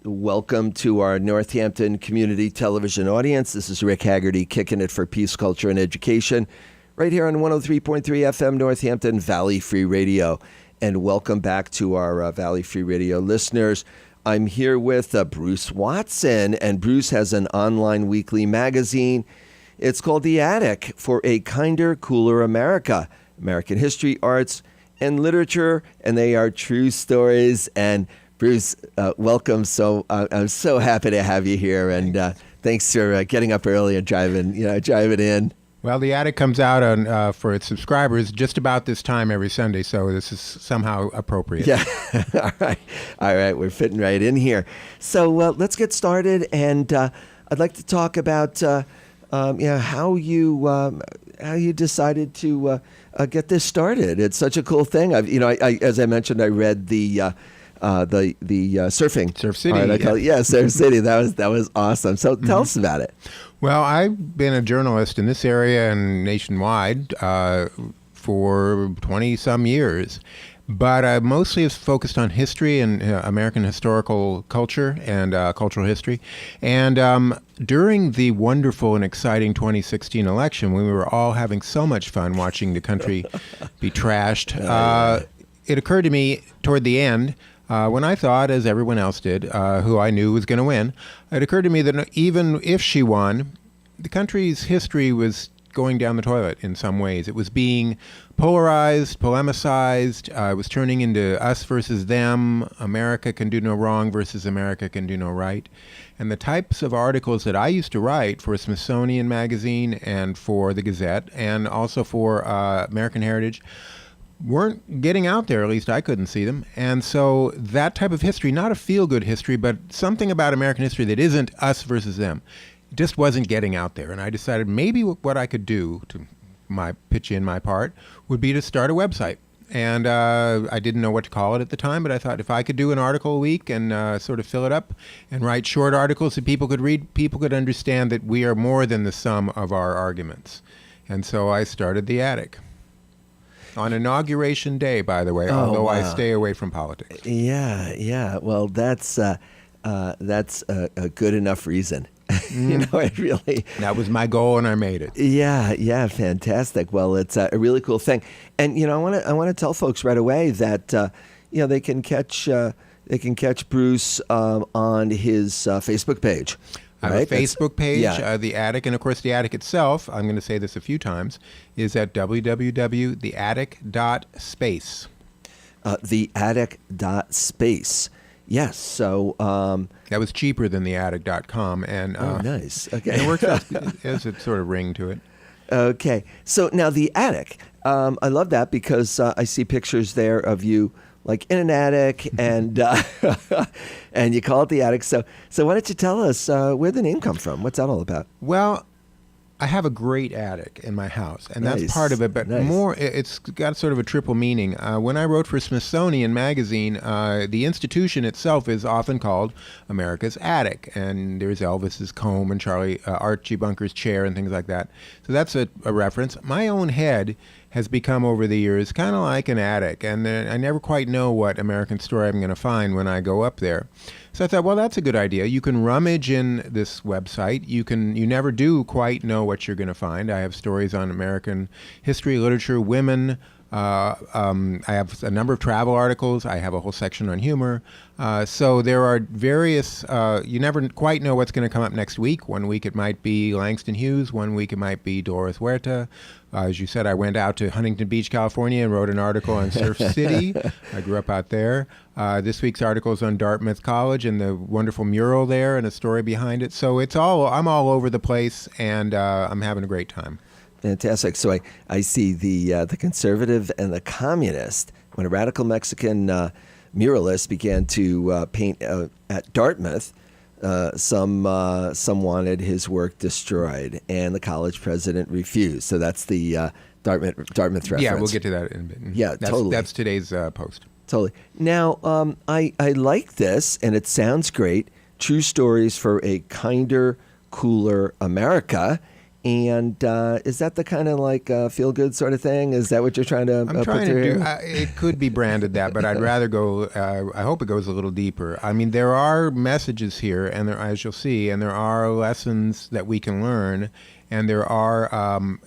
welcome to our Northampton Community Television audience. This is Rick Haggerty, Kickin It For Peace, Culture, and Education, right here on 103.3 FM Northampton Valley Free Radio. And welcome back to our Valley Free Radio listeners. I'm here with Bruce Watson, and Bruce has an online weekly magazine. It's called The Attic, for a Kinder, Cooler America. American history, arts, and literature, and they are true stories. And Bruce, welcome. So I'm so happy to have you here, and thanks for getting up early and driving in. Well, The Attic comes out on for its subscribers just about this time every Sunday, so this is somehow appropriate. Yeah. All right. We're fitting right in here. So let's get started, and I'd like to talk about how you decided to get this started. It's such a cool thing. As I mentioned, I read the surfing. Surf City. Surf City. That was awesome. So tell us about it. Well, I've been a journalist in this area and nationwide for 20-some years, but I mostly have focused on history and American historical culture and cultural history. And during the wonderful and exciting 2016 election, when we were all having so much fun watching the country be trashed, it occurred to me toward the end, when I thought, as everyone else did, who I knew was going to win, it occurred to me that even if she won, the country's history was going down the toilet in some ways. It was being polarized, polemicized. It was turning into us versus them, America can do no wrong versus America can do no right. And the types of articles that I used to write for Smithsonian Magazine and for the Gazette and also for American Heritage weren't getting out there. At least I couldn't see them. And so that type of history, not a feel-good history, but something about American history that isn't us versus them, just wasn't getting out there. And I decided maybe what I could do to pitch in my part would be to start a website. And I didn't know what to call it at the time, but I thought if I could do an article a week and sort of fill it up and write short articles that people could read, people could understand that we are more than the sum of our arguments. And so I started The Attic. On Inauguration Day, by the way, although wow. I stay away from politics. Yeah. Well, that's a good enough reason. It really... That was my goal, and I made it. Yeah, fantastic. Well, it's a really cool thing. And, I want to tell folks right away that, they can catch Bruce on his Facebook page. I have a Facebook page, The Attic, and of course The Attic itself, I'm going to say this a few times, is at www.theattic.space. Theattic.space. Yes, so... that was cheaper than theattic.com. And, nice. Okay. And it works out as a sort of ring to it. Okay. So now The Attic, I love that because I see pictures there of you like in an attic, and and you call it The Attic. So why don't you tell us where the name come from? What's that all about? Well, I have a great attic in my house, and that's part of it, but more, it's got sort of a triple meaning. When I wrote for Smithsonian Magazine, the institution itself is often called America's Attic, and there's Elvis's comb and Archie Bunker's chair and things like that. So that's a reference. My own head has become over the years kind of like an attic, and I never quite know what American story I'm going to find when I go up there. So I thought, well, that's a good idea. You can rummage in this website. You never do quite know what you're going to find. I have stories on American history, literature, women. I have a number of travel articles. I have a whole section on humor. So there are various, you never quite know what's going to come up next week. One week it might be Langston Hughes. One week it might be Dolores Huerta. As you said, I went out to Huntington Beach, California, and wrote an article on Surf City. I grew up out there. This week's article is on Dartmouth College and the wonderful mural there and a story behind it. So I'm all over the place, and I'm having a great time. Fantastic. So I see the conservative and the communist. When a radical Mexican muralist began to paint at Dartmouth, some wanted his work destroyed, and the college president refused. So that's the Dartmouth reference. Yeah, we'll get to that in a bit. Yeah, totally. That's today's post. Totally. Now, I like this, and it sounds great. True stories for a kinder, cooler America. And is that the kind of like feel good sort of thing? Is that what you're trying to? I'm trying to do. It could be branded that, but I'd rather go. I hope it goes a little deeper. I mean, there are messages here, and there, as you'll see, and there are lessons that we can learn, and there are.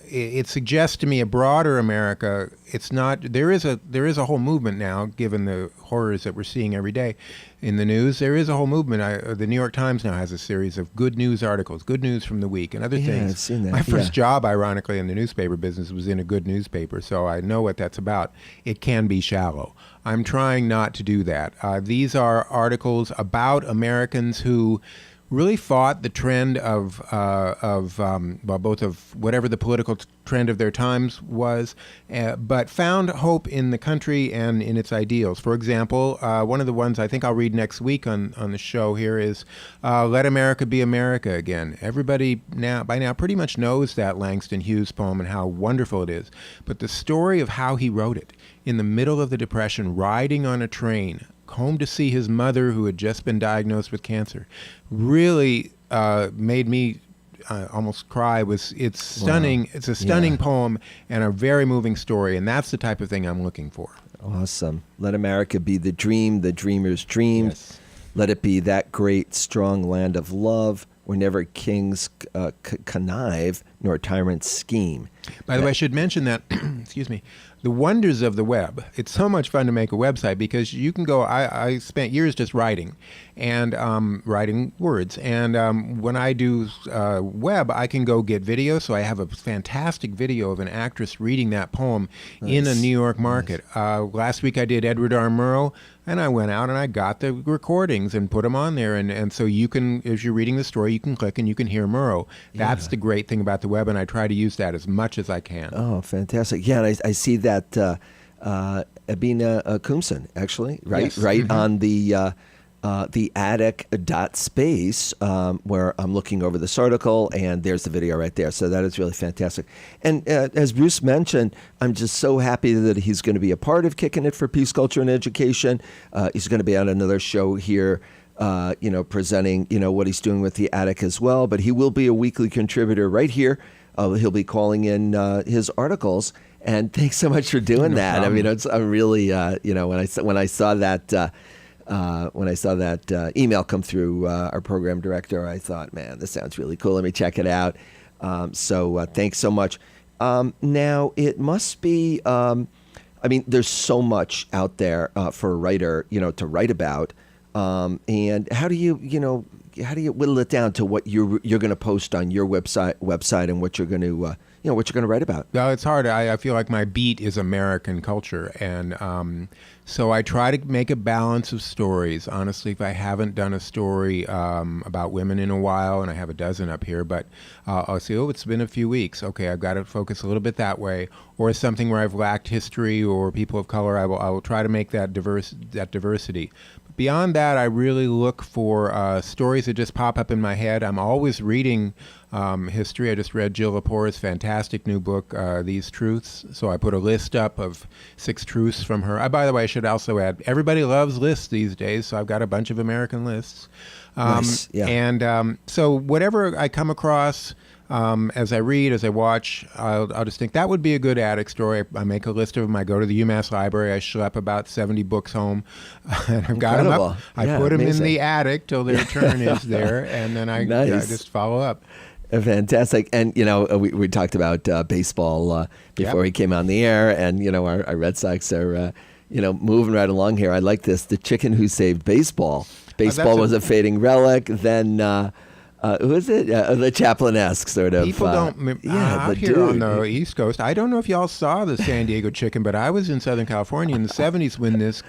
It suggests to me a broader America. It's not. There is a whole movement now, given the horrors that we're seeing every day in the news. There is a whole movement. The New York Times now has a series of good news articles, good news from the week, and other things. I've seen that. My first job, ironically, in the newspaper business was in a good newspaper, so I know what that's about. It can be shallow. I'm trying not to do that. These are articles about Americans who really fought the trend of both of whatever the political trend of their times was, but found hope in the country and in its ideals. For example, one of the ones I think I'll read next week on the show here is Let America Be America Again. Everybody by now pretty much knows that Langston Hughes poem and how wonderful it is, but the story of how he wrote it in the middle of the Depression, riding on a train home to see his mother who had just been diagnosed with cancer, really made me almost cry. It's stunning. Wow. It's a stunning poem and a very moving story, and that's the type of thing I'm looking for. Awesome. Let America be the dream the dreamers dreamed. Yes. Let it be that great, strong land of love where never kings connive nor tyrants scheme. By the way, I should mention that, excuse me, the wonders of the web. It's so much fun to make a website because you can go, I spent years just writing and writing words. And when I do web, I can go get video. So I have a fantastic video of an actress reading that poem in a New York market. Nice. Last week I did Edward R. Murrow, and I went out and I got the recordings and put them on there. And so you can, as you're reading the story, you can click and you can hear Murrow. That's the great thing about the web, and I try to use that as much as I can. Oh, fantastic. Yeah, and I see that Abina Kumsan, actually, right? Yes. Right on the attic.space where I'm looking over this article, and there's the video right there. So that is really fantastic. And as Bruce mentioned, I'm just so happy that he's going to be a part of Kickin' It for Peace, Culture, and Education. He's going to be on another show here, presenting, what he's doing with the attic as well. But he will be a weekly contributor right here. He'll be calling in his articles. And thanks so much for doing that. Problem. I mean, I'm really, when I saw that email come through our program director, I thought, man, this sounds really cool. Let me check it out. So thanks so much. Now, it must be, there's so much out there for a writer, to write about. And how do you whittle it down to what you're going to post on your website and what you're going to what you're going to write about? Well, it's hard. I feel like my beat is American culture, and so I try to make a balance of stories. Honestly, if I haven't done a story about women in a while, and I have a dozen up here, but I'll say, it's been a few weeks. Okay, I've got to focus a little bit that way, or something where I've lacked history or people of color. I will try to make that diversity. But beyond that, I really look for stories that just pop up in my head. I'm always reading history. I just read Jill Lepore's fantastic new book, These Truths. So I put a list up of 6 truths from her. By the way, I should also add, everybody loves lists these days, so I've got a bunch of American lists. Nice. Yeah. And so whatever I come across, as I read, as I watch, I'll just think that would be a good attic story. I make a list of them. I go to the UMass library. I schlep about 70 books home. And I've got them up. I put them in the attic till their turn is there, and then I just follow up. Fantastic. And, we talked about baseball before he came on the air, and, our Red Sox are, moving right along here. I like this. The chicken who saved baseball. Baseball was a fading relic. Then, who is it? The Chaplin-esque sort of. People don't. Out here on the East Coast, I don't know if y'all saw the San Diego chicken, but I was in Southern California in the 70s when this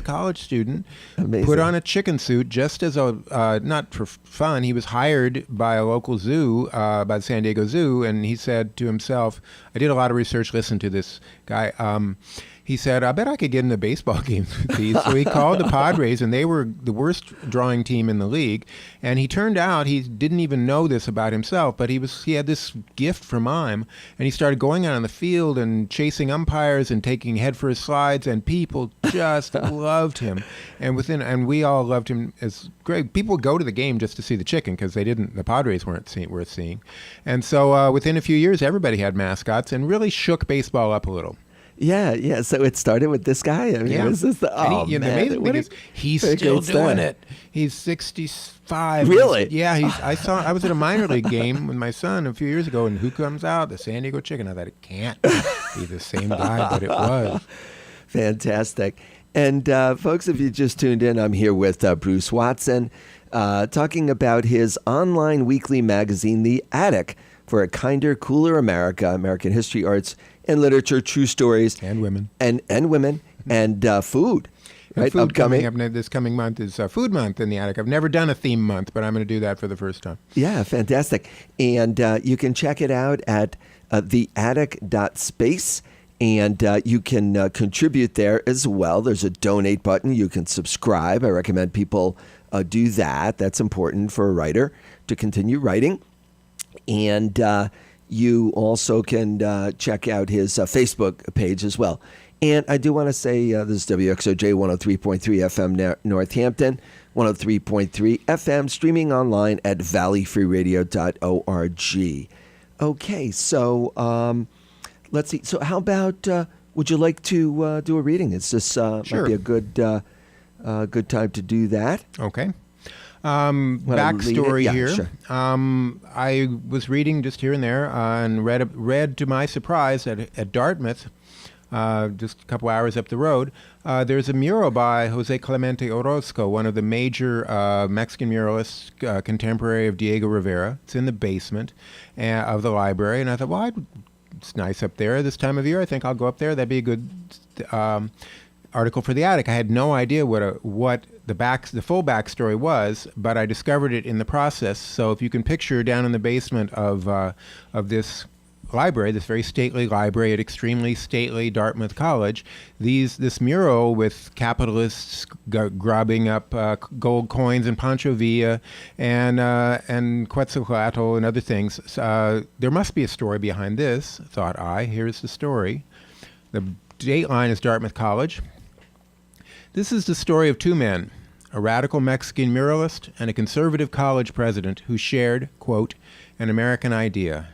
college student, put on a chicken suit just as not for fun. He was hired by a local zoo, by the San Diego Zoo, and he said to himself, I did a lot of research, listen to this guy. he said, I bet I could get into baseball games with these. So he called the Padres, and they were the worst drawing team in the league. And he turned out he didn't even know this about himself, but he had this gift for mime, and he started going out on the field and chasing umpires and taking headfirst slides, and people just loved him. And we all loved him as great. People would go to the game just to see the chicken because the Padres weren't worth seeing. And so within a few years, everybody had mascots and really shook baseball up a little. Yeah. So it started with this guy. I mean, this is the amazing thing is he's still doing it. He's 65. Really? I was at a minor league game with my son a few years ago, and who comes out? The San Diego Chicken. I thought it can't be the same guy, but it was. Fantastic. And folks, if you just tuned in, I'm here with Bruce Watson, talking about his online weekly magazine, The Attic, for a kinder, cooler America, American history, arts, and literature, true stories. And women. And women, and food. And right, food upcoming. Coming up this coming month is Food Month in the Attic. I've never done a theme month, but I'm going to do that for the first time. Yeah, fantastic. And you can check it out at theattic.space. And you can contribute there as well. There's a donate button. You can subscribe. I recommend people do that. That's important for a writer to continue writing. And you also can check out his Facebook page as well. And I do want to say this is WXOJ 103.3 FM Northampton, 103.3 FM, streaming online at valleyfreeradio.org. Okay, so let's see. So how about, would you like to do a reading? It's just Sure. might be a good time to do that. Okay. Backstory Yeah, here. sure. I was reading just here and there and read to my surprise at Dartmouth, just a couple hours up the road, there's a mural by Jose Clemente Orozco, one of the major Mexican muralists, contemporary of Diego Rivera. It's in the basement of the library, and I thought, it's nice up there this time of year. I think I'll go up there. That'd be a good article for the Attic. I had no idea what the full backstory was, but I discovered it in the process. So if you can picture down in the basement of this library, this very stately library at extremely stately Dartmouth College, this mural with capitalists grubbing up gold coins and Pancho Villa and Quetzalcoatl and other things. There must be a story behind this, thought I. Here's the story. The date line is Dartmouth College. This is the story of two men, a radical Mexican muralist and a conservative college president who shared, quote, an American idea.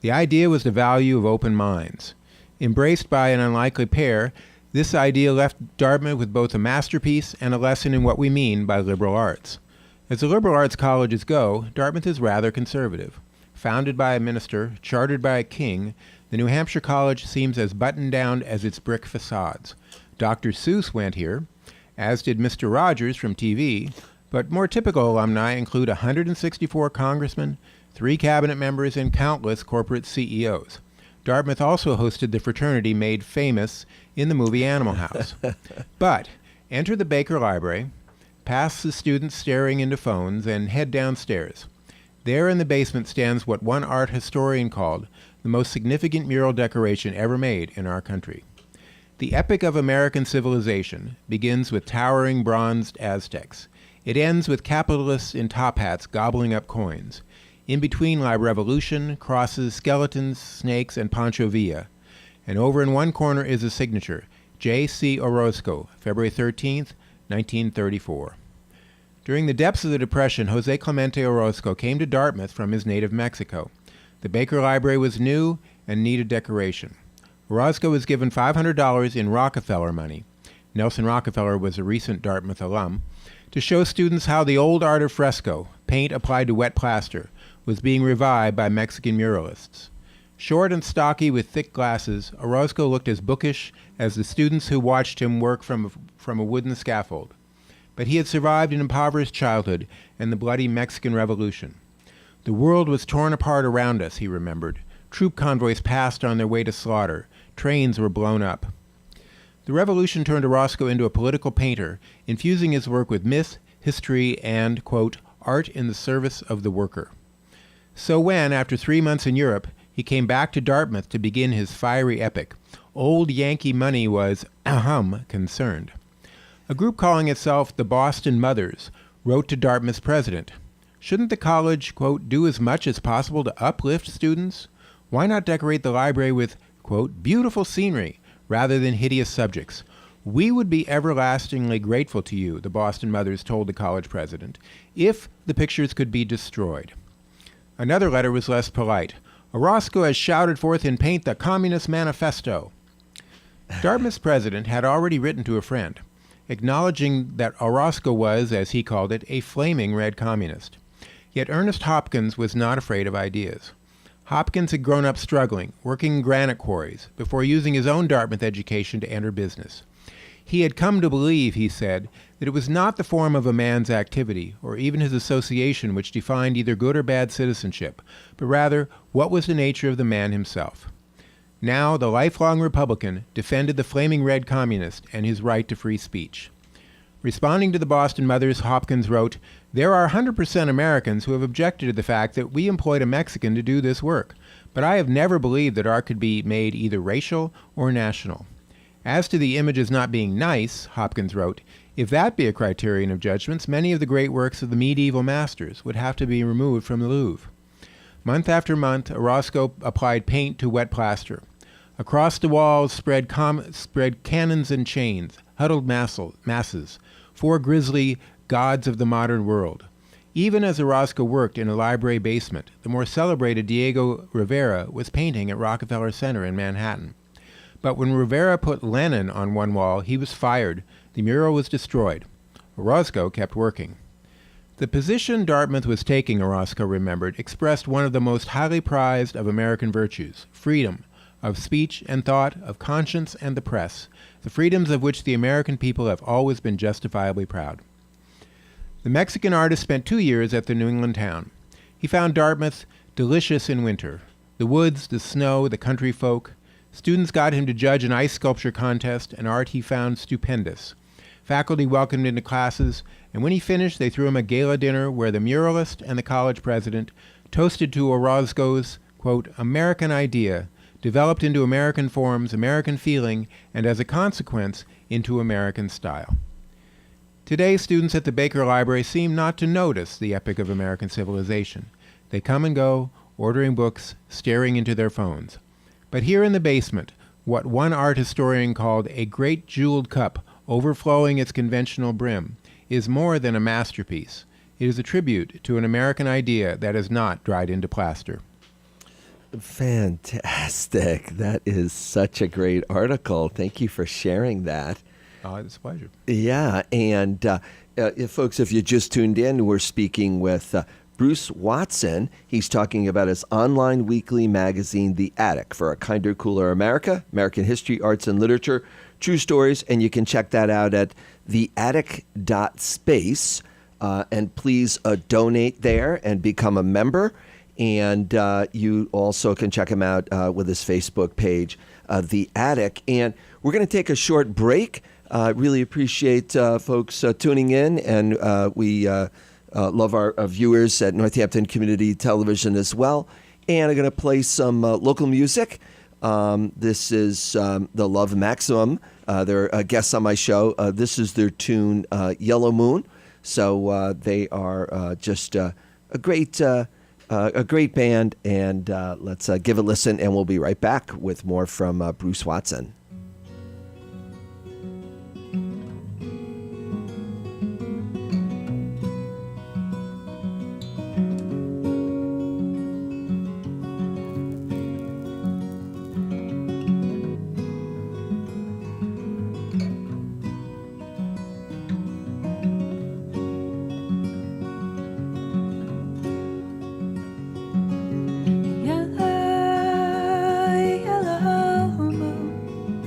The idea was the value of open minds. Embraced by an unlikely pair, this idea left Dartmouth with both a masterpiece and a lesson in what we mean by liberal arts. As the liberal arts colleges go, Dartmouth is rather conservative. Founded by a minister, chartered by a king, the New Hampshire College seems as buttoned down as its brick facades. Dr. Seuss went here, as did Mr. Rogers from TV, but more typical alumni include 164 congressmen, 3 cabinet members, and countless corporate CEOs. Dartmouth also hosted the fraternity made famous in the movie Animal House. But enter the Baker Library, past the students staring into phones, and head downstairs. There in the basement stands what one art historian called the most significant mural decoration ever made in our country. The epic of American civilization begins with towering bronzed Aztecs. It ends with capitalists in top hats gobbling up coins. In between lie revolution, crosses, skeletons, snakes, and Pancho Villa. And over in one corner is a signature, J.C. Orozco, February 13th, 1934. During the depths of the Depression, Jose Clemente Orozco came to Dartmouth from his native Mexico. The Baker Library was new and needed decoration. Orozco was given $500 in Rockefeller money. Nelson Rockefeller was a recent Dartmouth alum, to show students how the old art of fresco, paint applied to wet plaster, was being revived by Mexican muralists. Short and stocky with thick glasses, Orozco looked as bookish as the students who watched him work from a wooden scaffold. But he had survived an impoverished childhood and the bloody Mexican Revolution. The world was torn apart around us, he remembered. Troop convoys passed on their way to slaughter. Trains were blown up. The revolution turned Orozco into a political painter, infusing his work with myth, history, and, quote, art in the service of the worker. So when, after 3 months in Europe, he came back to Dartmouth to begin his fiery epic, old Yankee money was, concerned. A group calling itself the Boston Mothers wrote to Dartmouth's president, "Shouldn't the college, quote, do as much as possible to uplift students? Why not decorate the library with, quote, beautiful scenery rather than hideous subjects? We would be everlastingly grateful to you," the Boston Mothers told the college president, "if the pictures could be destroyed." Another letter was less polite. "Orozco has shouted forth in paint the Communist Manifesto." Dartmouth's president had already written to a friend, acknowledging that Orozco was, as he called it, a flaming red communist. Yet Ernest Hopkins was not afraid of ideas. Hopkins had grown up struggling, working in granite quarries, before using his own Dartmouth education to enter business. He had come to believe, he said, that it was not the form of a man's activity, or even his association, which defined either good or bad citizenship, but rather what was the nature of the man himself. Now, the lifelong Republican defended the flaming red communist and his right to free speech. Responding to the Boston Mothers, Hopkins wrote, "There are 100% Americans who have objected to the fact that we employed a Mexican to do this work, but I have never believed that art could be made either racial or national. As to the images not being nice," Hopkins wrote, "if that be a criterion of judgments, many of the great works of the medieval masters would have to be removed from the Louvre." Month after month, Orozco applied paint to wet plaster. Across the walls spread cannons and chains, huddled masses, four grisly gods of the modern world. Even as Orozco worked in a library basement, the more celebrated Diego Rivera was painting at Rockefeller Center in Manhattan. But when Rivera put Lenin on one wall, he was fired. The mural was destroyed. Orozco kept working. The position Dartmouth was taking, Orozco remembered, expressed one of the most highly prized of American virtues, freedom, of speech and thought, of conscience and the press, the freedoms of which the American people have always been justifiably proud. The Mexican artist spent 2 years at the New England town. He found Dartmouth delicious in winter. The woods, the snow, the country folk. Students got him to judge an ice sculpture contest, and art he found stupendous. Faculty welcomed him to classes, and when he finished, they threw him a gala dinner where the muralist and the college president toasted to Orozco's, quote, American idea, developed into American forms, American feeling, and as a consequence, into American style. Today, students at the Baker Library seem not to notice the epic of American civilization. They come and go, ordering books, staring into their phones. But here in the basement, what one art historian called a great jeweled cup overflowing its conventional brim is more than a masterpiece. It is a tribute to an American idea that is not dried into plaster. Fantastic. That is such a great article. Thank you for sharing that. It's a pleasure. Yeah, and folks, if you just tuned in, we're speaking with Bruce Watson. He's talking about his online weekly magazine, The Attic, for a kinder, cooler America, American history, arts, and literature, true stories, and you can check that out at theattic.space, and please donate there and become a member. And you also can check him out with his Facebook page, The Attic. And we're going to take a short break. Really appreciate folks tuning in, and we love our viewers at Northampton Community Television as well. And I'm going to play some local music. This is the Love Maximum. They're guests on my show. This is their tune, Yellow Moon. So they are just a great band. And let's give a listen, and we'll be right back with more from Bruce Watson. Yellow, yellow moon,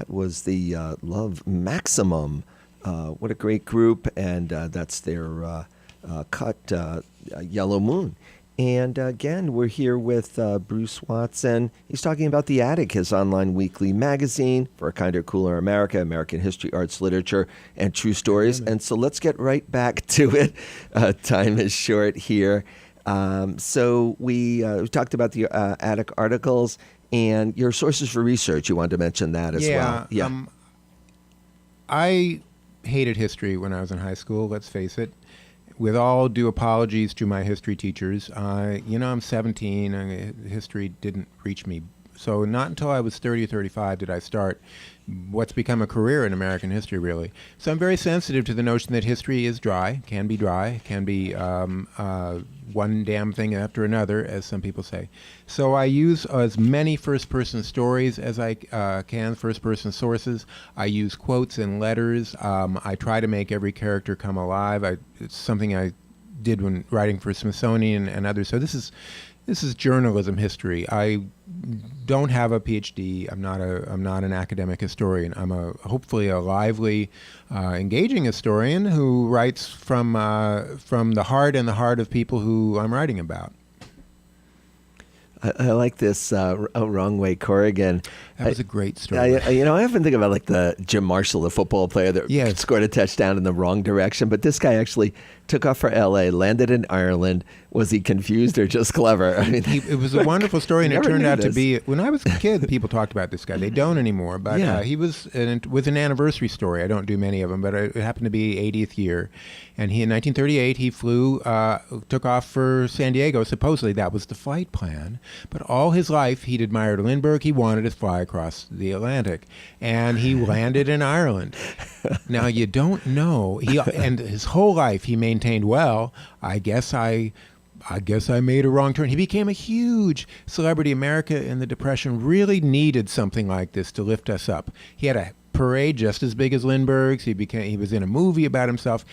that was the Love Maximum. What a great group, and that's their cut, Yellow Moon. And again, we're here with Bruce Watson. He's talking about The Attic, his online weekly magazine for a kinder, cooler America, American history, arts, literature, and true stories. And so let's get right back to it. Time is short here. So we talked about the Attic articles and your sources for research. You wanted to mention that as well. Yeah. I hated history when I was in high school, let's face it. With all due apologies to my history teachers, I'm 17 and history didn't reach me. So not until I was 30 or 35 did I start what's become a career in American history, really. So I'm very sensitive to the notion that history is dry, can be one damn thing after another, as some people say. So I use as many first-person stories as I can, first-person sources. I use quotes and letters. I try to make every character come alive. It's something I did when writing for Smithsonian and others. So this is journalism history. I don't have a PhD. I'm not an academic historian. I'm hopefully a lively, engaging historian who writes from the heart and the heart of people who I'm writing about. I like this Wrong Way Corrigan. That was a great story. I often think about like the Jim Marshall, the football player that scored a touchdown in the wrong direction, but this guy actually took off for L.A., landed in Ireland. Was he confused or just clever? I mean, it was a wonderful story, and it turned out to be. When I was a kid, people talked about this guy. They don't anymore, but he was an anniversary story. I don't do many of them, but it happened to be 80th year, and in 1938 he flew, took off for San Diego. Supposedly that was the flight plan, but all his life he'd admired Lindbergh. He wanted to fly across the Atlantic, and he landed in Ireland. Now you don't know. And his whole life he maintained, well, I guess I made a wrong turn. He became a huge celebrity. America in the Depression really needed something like this to lift us up. He had a parade just as big as Lindbergh's. He was in a movie about himself.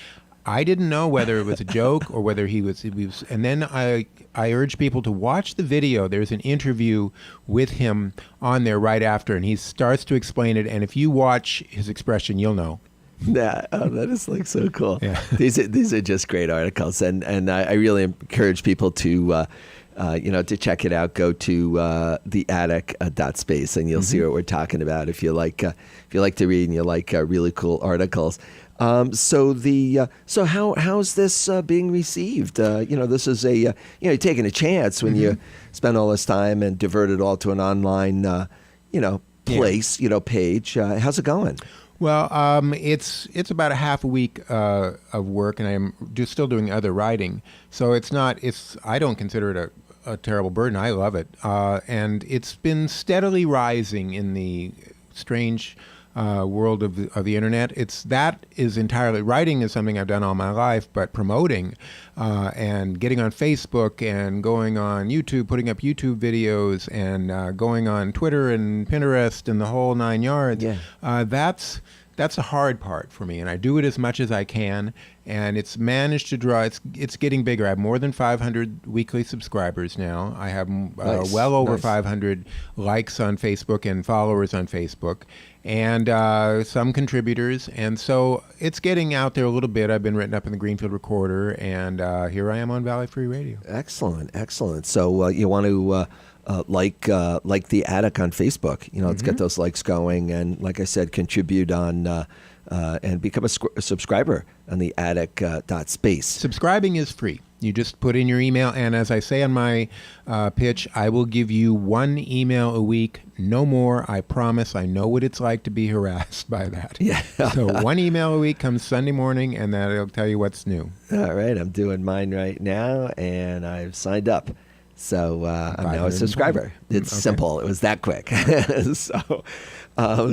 I didn't know whether it was a joke or whether he was. And then I urge people to watch the video. There's an interview with him on there right after, and he starts to explain it. And if you watch his expression, you'll know. That is like so cool. Yeah. These are just great articles, and I really encourage people to to check it out. Go to theattic.space and you'll see what we're talking about. If you like to read and you like really cool articles. So how's this being received? This is you're taking a chance when you spend all this time and divert it all to an online place, page. How's it going? Well, it's about a half a week of work, and I'm still doing other writing. So I don't consider it a terrible burden. I love it. And it's been steadily rising in the strange world of the internet. Writing is something I've done all my life, but promoting and getting on Facebook and going on YouTube, putting up YouTube videos, and going on Twitter and Pinterest and the whole 9 yards. Yeah. That's a hard part for me, and I do it as much as I can, and it's managed to draw. It's getting bigger. I have more than 500 weekly subscribers now. I have well over 500 likes on Facebook and followers on Facebook, and some contributors, and so it's getting out there a little bit. I've been written up in the Greenfield Recorder, and here I am on Valley Free Radio. Excellent. So you want to like The Attic on Facebook. Let's get those likes going, and like I said, contribute on and become a subscriber on the attic.space. Subscribing is free. You just put in your email, and as I say on my pitch, I will give you one email a week, no more. I promise. I know what it's like to be harassed by that. Yeah. So one email a week comes Sunday morning, and that'll tell you what's new. All right. I'm doing mine right now, and I've signed up. So I'm now a subscriber. It's simple. It was that quick. What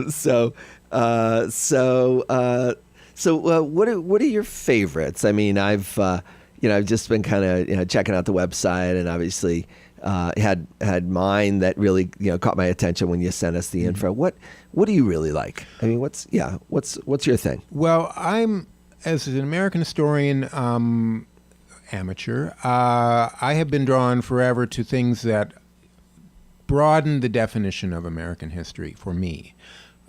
are your favorites? I mean, I've just been kind of checking out the website, and obviously had mine that really caught my attention when you sent us the info. What do you really like? I mean, what's your thing? Well, I'm, as an American historian, amateur, I have been drawn forever to things that broaden the definition of American history for me.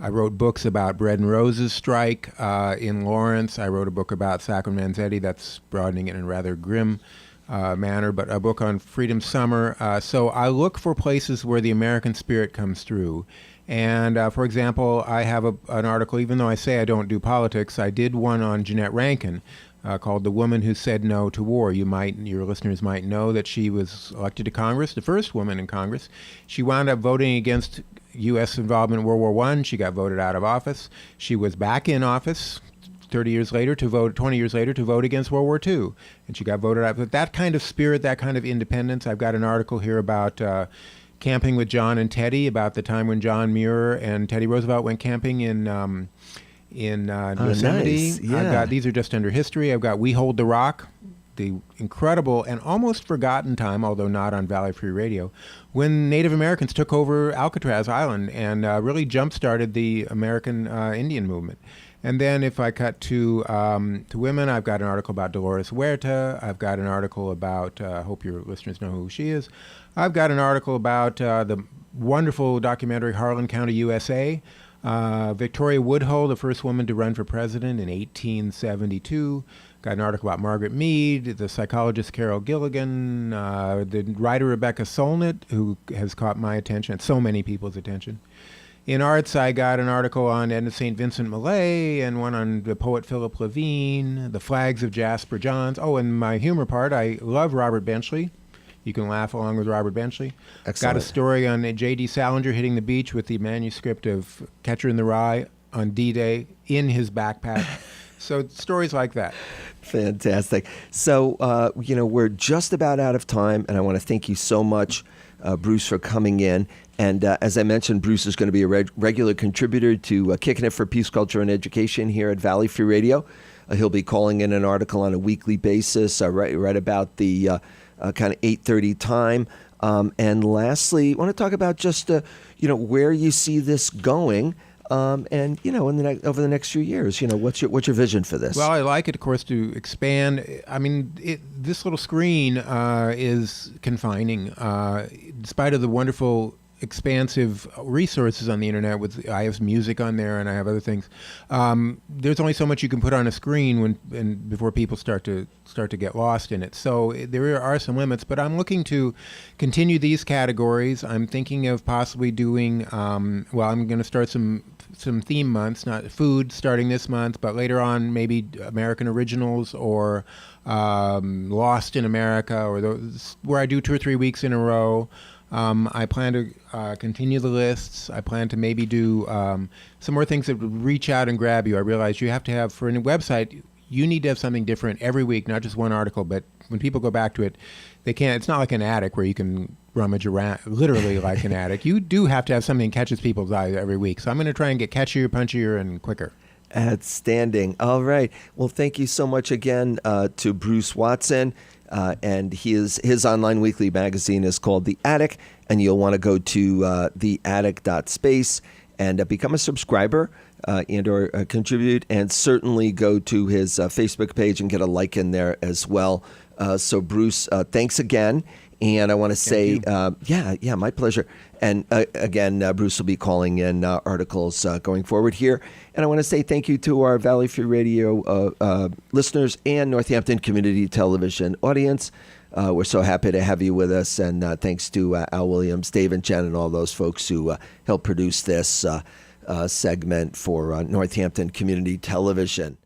I wrote books about Bread and Roses strike in Lawrence. I wrote a book about Sacco Manzetti. That's broadening it in a rather grim manner, but a book on Freedom Summer. So I look for places where the American spirit comes through. And for example, I have an article, even though I say I don't do politics, I did one on Jeanette Rankin called The Woman Who Said No to War. Your listeners might know that she was elected to Congress, the first woman in Congress. She wound up voting against U.S. involvement in World War I. She got voted out of office. She was back in office 20 years later to vote against World War II. And she got voted out. But that kind of spirit, that kind of independence, I've got an article here about camping with John and Teddy, about the time when John Muir and Teddy Roosevelt went camping in Yosemite. Nice. Yeah. I've got, these are just under history. I've got We Hold the Rock, the incredible and almost forgotten time, although not on Valley Free Radio, when Native Americans took over Alcatraz Island and really jump-started the American Indian movement. And then if I cut to women, I've got an article about Dolores Huerta. I've got an article about, I hope your listeners know who she is. I've got an article about the wonderful documentary Harlan County, USA. Victoria Woodhull, the first woman to run for president in 1872. Got an article about Margaret Mead, the psychologist Carol Gilligan, the writer Rebecca Solnit, who has caught my attention, and so many people's attention. In arts, I got an article on Edna St. Vincent Millay and one on the poet Philip Levine, the flags of Jasper Johns. Oh, and my humor part, I love Robert Benchley. You can laugh along with Robert Benchley. Excellent. Got a story on J.D. Salinger hitting the beach with the manuscript of Catcher in the Rye on D-Day in his backpack. So stories like that. Fantastic. So, we're just about out of time, and I want to thank you so much, Bruce, for coming in. And as I mentioned, Bruce is going to be a regular contributor to Kickin' It For Peace, Culture, and Education here at Valley Free Radio. He'll be calling in an article on a weekly basis, right about the kind of 8:30 time. And lastly, I want to talk about just, where you see this going. And over the next few years, what's your vision for this? Well, I like it, of course, to expand. I mean, this little screen is confining, in spite of the wonderful, expansive resources on the internet. I have music on there, and I have other things. There's only so much you can put on a screen before people start to get lost in it. So there are some limits, but I'm looking to continue these categories. I'm thinking of possibly doing. I'm going to start some theme months, not food, starting this month, but later on maybe American Originals or Lost in America, or those where I do 2 or 3 weeks in a row. I plan to continue the lists. I plan to maybe do some more things that would reach out and grab you. I realize you have to have, for a website, you need to have something different every week, not just one article, but when people go back to it, they can't, it's not like an attic where you can rummage around, literally like an attic. You do have to have something that catches people's eyes every week. So I'm going to try and get catchier, punchier, and quicker. Outstanding. All right. Well, thank you so much again to Bruce Watson. And his online weekly magazine is called The Attic, and you'll want to go to theattic.space and become a subscriber and or contribute, and certainly go to his Facebook page and get a like in there as well. So Bruce, thanks again. And I want to say, my pleasure. And again, Bruce will be calling in articles going forward here. And I want to say thank you to our Valley Free Radio listeners and Northampton Community Television audience. We're so happy to have you with us. And thanks to Al Williams, Dave and Jen, and all those folks who helped produce this segment for Northampton Community Television.